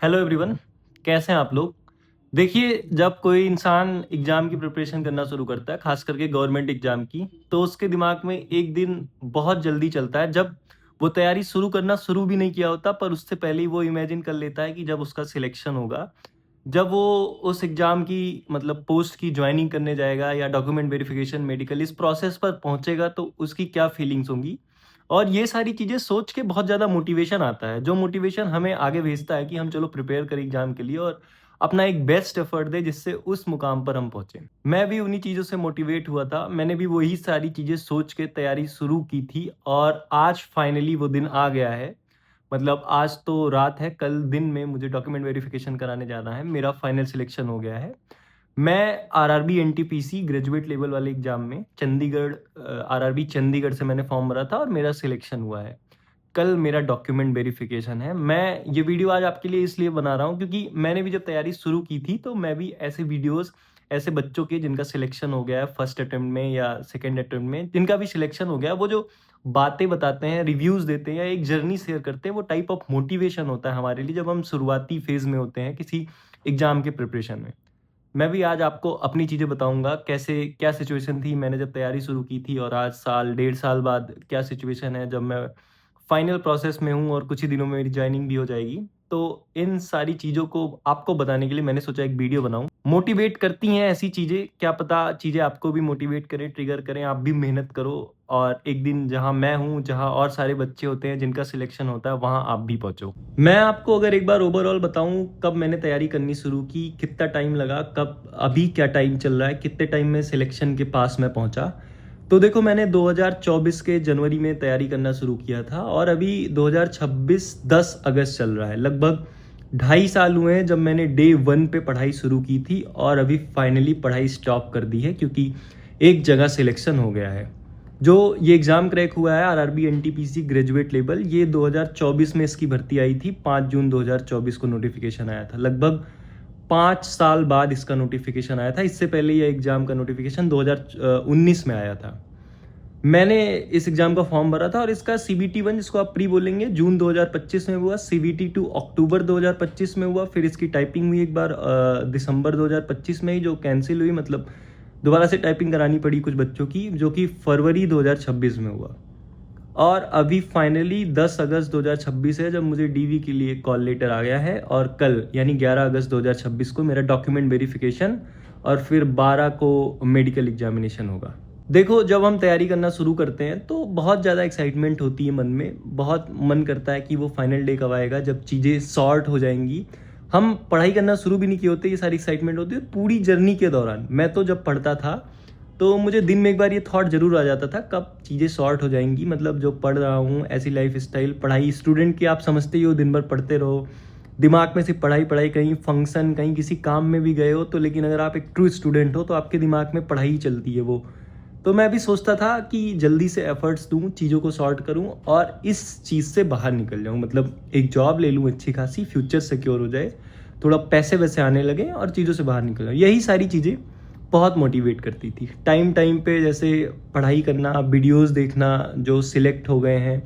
Hello everyone, कैसे हैं आप लोग? देखिए, जब कोई इंसान एग्ज़ाम की प्रिपरेशन करना शुरू करता है, ख़ास करके गवर्नमेंट एग्ज़ाम की, तो उसके दिमाग में एक दिन बहुत जल्दी चलता है, जब वो तैयारी शुरू करना शुरू भी नहीं किया होता, पर उससे पहले ही वो इमेजिन कर लेता है कि जब उसका सिलेक्शन होगा, जब वो उस एग्ज़ाम की मतलब पोस्ट की जॉइनिंग करने जाएगा या डॉक्यूमेंट वेरिफ़िकेशन, मेडिकल इस प्रोसेस पर पहुँचेगा, तो उसकी क्या फीलिंग्स होंगी। और ये सारी चीज़ें सोच के बहुत ज़्यादा मोटिवेशन आता है, जो मोटिवेशन हमें आगे भेजता है कि हम चलो प्रिपेयर करें एग्ज़ाम के लिए और अपना एक बेस्ट एफर्ट दें जिससे उस मुकाम पर हम पहुँचे। मैं भी उन्हीं चीज़ों से मोटिवेट हुआ था, मैंने भी वही सारी चीज़ें सोच के तैयारी शुरू की थी और आज फाइनली वो दिन आ गया है। मतलब आज तो रात है, कल दिन में मुझे डॉक्यूमेंट वेरिफ़िकेशन कराने जाना है, मेरा फाइनल सिलेक्शन हो गया है। मैं आरआरबी एनटीपीसी ग्रेजुएट लेवल वाले एग्ज़ाम में चंडीगढ़ आरआरबी चंडीगढ़ से मैंने फॉर्म भरा था और मेरा सिलेक्शन हुआ है। कल मेरा डॉक्यूमेंट वेरिफ़िकेशन है। मैं ये वीडियो आज आपके लिए इसलिए बना रहा हूँ क्योंकि मैंने भी जब तैयारी शुरू की थी तो मैं भी ऐसे वीडियोज़ ऐसे बच्चों के जिनका सिलेक्शन हो गया है फर्स्ट अटेम्प्ट में या सेकंड अटेम्प्ट में, जिनका भी सिलेक्शन हो गया है, वो जो बातें बताते हैं, रिव्यूज़ देते हैं या एक जर्नी शेयर करते हैं, वो टाइप ऑफ मोटिवेशन होता है हमारे लिए जब हम शुरुआती फ़ेज़ में होते हैं किसी एग्ज़ाम के प्रिपरेशन में। मैं भी आज आपको अपनी चीज़ें बताऊँगा, कैसे क्या सिचुएशन थी मैंने जब तैयारी शुरू की थी और आज साल, डेढ़ साल बाद क्या सिचुएशन है जब मैं फाइनल प्रोसेस में हूँ और कुछ ही दिनों में मेरी जॉइनिंग भी हो जाएगी। तो इन सारी चीज़ों को आपको बताने के लिए मैंने सोचा एक वीडियो बनाऊँ। मोटिवेट करती हैं ऐसी चीज़ें, क्या पता चीज़ें आपको भी मोटिवेट करें, ट्रिगर करें, आप भी मेहनत करो और एक दिन जहाँ मैं हूँ, जहाँ और सारे बच्चे होते हैं जिनका सिलेक्शन होता है, वहाँ आप भी पहुँचो। मैं आपको अगर एक बार ओवरऑल बताऊँ कब मैंने तैयारी करनी शुरू की, कितना टाइम लगा, कब अभी क्या टाइम चल रहा है, कितने टाइम में सिलेक्शन के पास मैं पहुँचा। तो देखो मैंने 2024 के जनवरी में तैयारी करना शुरू किया था और अभी 2026 10 अगस्त चल रहा है। लगभग 2.5 साल हुए हैं जब मैंने डे 1 पे पढ़ाई शुरू की थी और अभी फाइनली पढ़ाई स्टॉप कर दी है क्योंकि एक जगह सिलेक्शन हो गया है। जो ये एग्ज़ाम क्रैक हुआ है आरआरबी एनटीपीसी ग्रेजुएट लेवल, ये 2024 में इसकी भर्ती आई थी। 5 जून 2024 को नोटिफिकेशन आया था। लगभग 5 साल बाद इसका नोटिफिकेशन आया था। इससे पहले ये एग्ज़ाम का नोटिफिकेशन 2019 में आया था। मैंने इस एग्ज़ाम का फॉर्म भरा था और इसका सीबीटी 1 जिसको आप प्री बोलेंगे जून 2025 में हुआ, सीबीटी 2 अक्टूबर 2025 में हुआ, फिर इसकी टाइपिंग हुई एक बार दिसंबर 2025 में ही जो कैंसिल हुई, मतलब दोबारा से टाइपिंग करानी पड़ी कुछ बच्चों की, जो कि फरवरी 2026 में हुआ। और अभी फाइनली 10 अगस्त 2026 है जब मुझे डीवी के लिए कॉल लेटर आ गया है और कल यानी 11 अगस्त 2026 को मेरा डॉक्यूमेंट वेरिफिकेशन और फिर 12 को मेडिकल एग्जामिनेशन होगा। देखो जब हम तैयारी करना शुरू करते हैं तो बहुत ज़्यादा एक्साइटमेंट होती है मन में, बहुत मन करता है कि वो फाइनल डे कब आएगा जब चीज़ें सॉर्ट हो जाएंगी। हम पढ़ाई करना शुरू भी नहीं किए होते, ये सारी एक्साइटमेंट होती है पूरी जर्नी के दौरान। मैं तो जब पढ़ता था तो मुझे दिन में एक बार ये थॉट ज़रूर आ जाता था कब चीज़ें सॉर्ट हो जाएंगी, मतलब जो पढ़ रहा हूँ ऐसी लाइफ स्टाइल, पढ़ाई स्टूडेंट की आप समझते ही हो, दिन भर पढ़ते रहो, दिमाग में सिर्फ पढ़ाई पढ़ाई, कहीं फंक्शन कहीं किसी काम में भी गए हो तो, लेकिन अगर आप एक ट्रू स्टूडेंट हो तो आपके दिमाग में पढ़ाई ही चलती है वो। तो मैं भी सोचता था कि जल्दी से एफर्ट्स दूँ, चीज़ों को सॉर्ट करूँ और इस चीज़ से बाहर निकल जाऊँ, मतलब एक जॉब ले लूँ अच्छी खासी, फ्यूचर सिक्योर हो जाए, थोड़ा पैसे वैसे आने लगे और चीज़ों से बाहर निकल जाऊँ। यही सारी चीज़ें बहुत मोटिवेट करती थी। टाइम टाइम पे जैसे पढ़ाई करना, वीडियोस देखना, जो सिलेक्ट हो गए हैं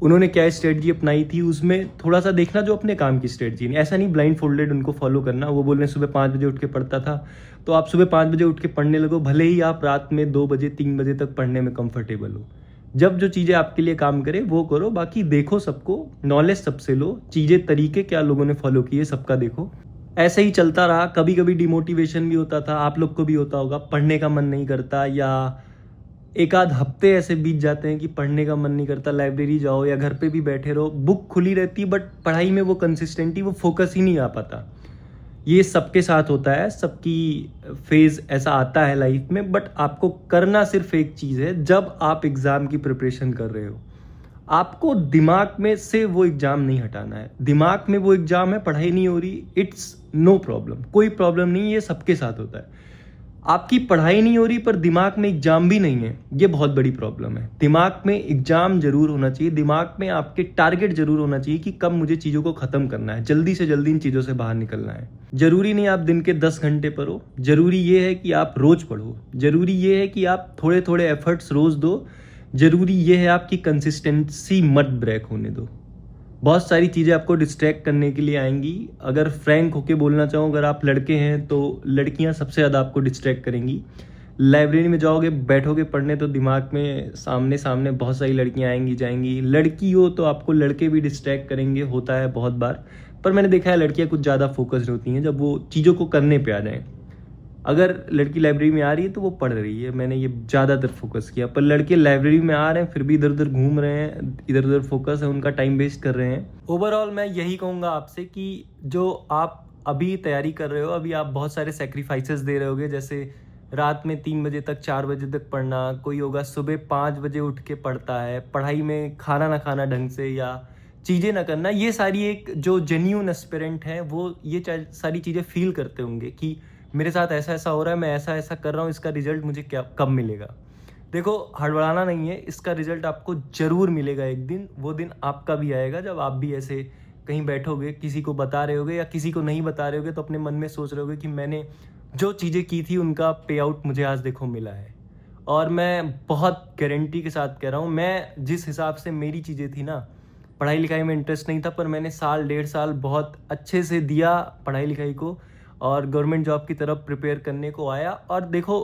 उन्होंने क्या स्ट्रेटजी अपनाई थी उसमें थोड़ा सा देखना, जो अपने काम की स्ट्रेटजी नहीं, ऐसा नहीं ब्लाइंड फोल्डेड उनको फॉलो करना। वो बोल रहे हैं सुबह 5 बजे उठ के पढ़ता था तो आप सुबह 5 बजे उठ के पढ़ने लगो, भले ही आप रात में 2 बजे 3 बजे तक पढ़ने में कंफर्टेबल हो। जब जो चीज़ें आपके लिए काम करे वो करो, बाकी देखो सबको, नॉलेज सबसे लो, चीज़ें तरीके क्या लोगों ने फॉलो किए सबका देखो। ऐसे ही चलता रहा। कभी कभी डिमोटिवेशन भी होता था, आप लोग को भी होता होगा, पढ़ने का मन नहीं करता या एक आध हफ्ते ऐसे बीत जाते हैं कि पढ़ने का मन नहीं करता, लाइब्रेरी जाओ या घर पे भी बैठे रहो, बुक खुली रहती बट पढ़ाई में वो कंसिस्टेंटी, वो फोकस ही नहीं आ पाता। ये सबके साथ होता है, सबकी फेज़ ऐसा आता है लाइफ में, बट आपको करना सिर्फ एक चीज़ है। जब आप एग्ज़ाम की प्रिपरेशन कर रहे हो, आपको दिमाग में से वो एग्ज़ाम नहीं हटाना है। दिमाग में वो एग्ज़ाम है, पढ़ाई नहीं हो रही, इट्स नो प्रॉब्लम, कोई प्रॉब्लम नहीं, ये सबके साथ होता है। आपकी पढ़ाई नहीं हो रही पर दिमाग में एग्ज़ाम भी नहीं है, ये बहुत बड़ी प्रॉब्लम है। दिमाग में एग्ज़ाम ज़रूर होना चाहिए, दिमाग में आपके टारगेट ज़रूर होना चाहिए कि कब मुझे चीज़ों को ख़त्म करना है, जल्दी से जल्दी इन चीज़ों से बाहर निकलना है। ज़रूरी नहीं आप दिन के 10 घंटे पढ़ो, ज़रूरी ये है कि आप रोज़ पढ़ो, ज़रूरी ये है कि आप थोड़े थोड़े एफर्ट्स रोज़ दो, ज़रूरी ये है आपकी कंसिस्टेंसी मत ब्रेक होने दो। बहुत सारी चीज़ें आपको डिस्ट्रैक्ट करने के लिए आएंगी। अगर फ्रैंक होके बोलना चाहूँ, अगर आप लड़के हैं तो लड़कियां सबसे ज़्यादा आपको डिस्ट्रैक्ट करेंगी। लाइब्रेरी में जाओगे, बैठोगे पढ़ने, तो दिमाग में सामने सामने बहुत सारी लड़कियां आएंगी जाएंगी। लड़की हो तो आपको लड़के भी डिस्ट्रैक्ट करेंगे, होता है बहुत बार। पर मैंने देखा है लड़कियां कुछ ज़्यादा फोकस्ड होती हैं जब वो चीज़ों को करने पे आ जाएं। अगर लड़की लाइब्रेरी में आ रही है तो वो पढ़ रही है, मैंने ये ज़्यादातर फोकस किया। पर लड़के लाइब्रेरी में आ रहे हैं फिर भी इधर उधर घूम रहे हैं, इधर उधर फोकस है उनका, टाइम वेस्ट कर रहे हैं। ओवरऑल मैं यही कहूँगा आपसे कि जो आप अभी तैयारी कर रहे हो, अभी आप बहुत सारे सेक्रीफाइसेस दे रहे होगे, जैसे रात में 3 बजे तक 4 बजे तक पढ़ना, कोई होगा सुबह 5 बजे उठ के पढ़ता है, पढ़ाई में खाना ना खाना ढंग से या चीज़ें ना करना। ये सारी एक जो जेन्यून एस्पिरेंट हैं वो ये सारी चीज़ें फील करते होंगे कि मेरे साथ ऐसा ऐसा हो रहा है, मैं ऐसा ऐसा कर रहा हूँ, इसका रिजल्ट मुझे क्या कब मिलेगा। देखो, हड़बड़ाना नहीं है, इसका रिजल्ट आपको ज़रूर मिलेगा एक दिन। वो दिन आपका भी आएगा जब आप भी ऐसे कहीं बैठोगे, किसी को बता रहे होगे या किसी को नहीं बता रहे होगे, तो अपने मन में सोच रहे होगे कि मैंने जो चीज़ें की थी उनका पे आउट मुझे आज देखो मिला है। और मैं बहुत गारंटी के साथ कह रहा हूँ, मैं जिस हिसाब से मेरी चीज़ें थी ना, पढ़ाई लिखाई में इंटरेस्ट नहीं था, पर मैंने साल 1.5 साल बहुत अच्छे से दिया पढ़ाई लिखाई को और गवर्नमेंट जॉब की तरफ प्रिपेयर करने को आया। और देखो,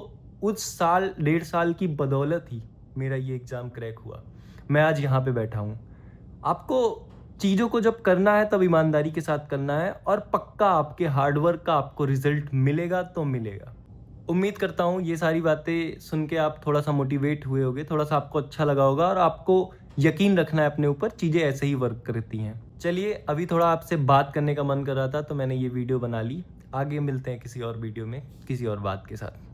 उस साल 1.5 साल की बदौलत ही मेरा ये एग्ज़ाम क्रैक हुआ, मैं आज यहाँ पे बैठा हूँ। आपको चीज़ों को जब करना है तब ईमानदारी के साथ करना है, और पक्का आपके हार्डवर्क का आपको रिजल्ट मिलेगा तो मिलेगा। उम्मीद करता हूँ ये सारी बातें सुन के आप थोड़ा सा मोटिवेट हुए होगे, थोड़ा सा आपको अच्छा लगा होगा, और आपको यकीन रखना है अपने ऊपर, चीज़ें ऐसे ही वर्क करती हैं। चलिए, अभी थोड़ा आपसे बात करने का मन कर रहा था तो मैंने ये वीडियो बना ली। आगे मिलते हैं किसी और वीडियो में किसी और बात के साथ।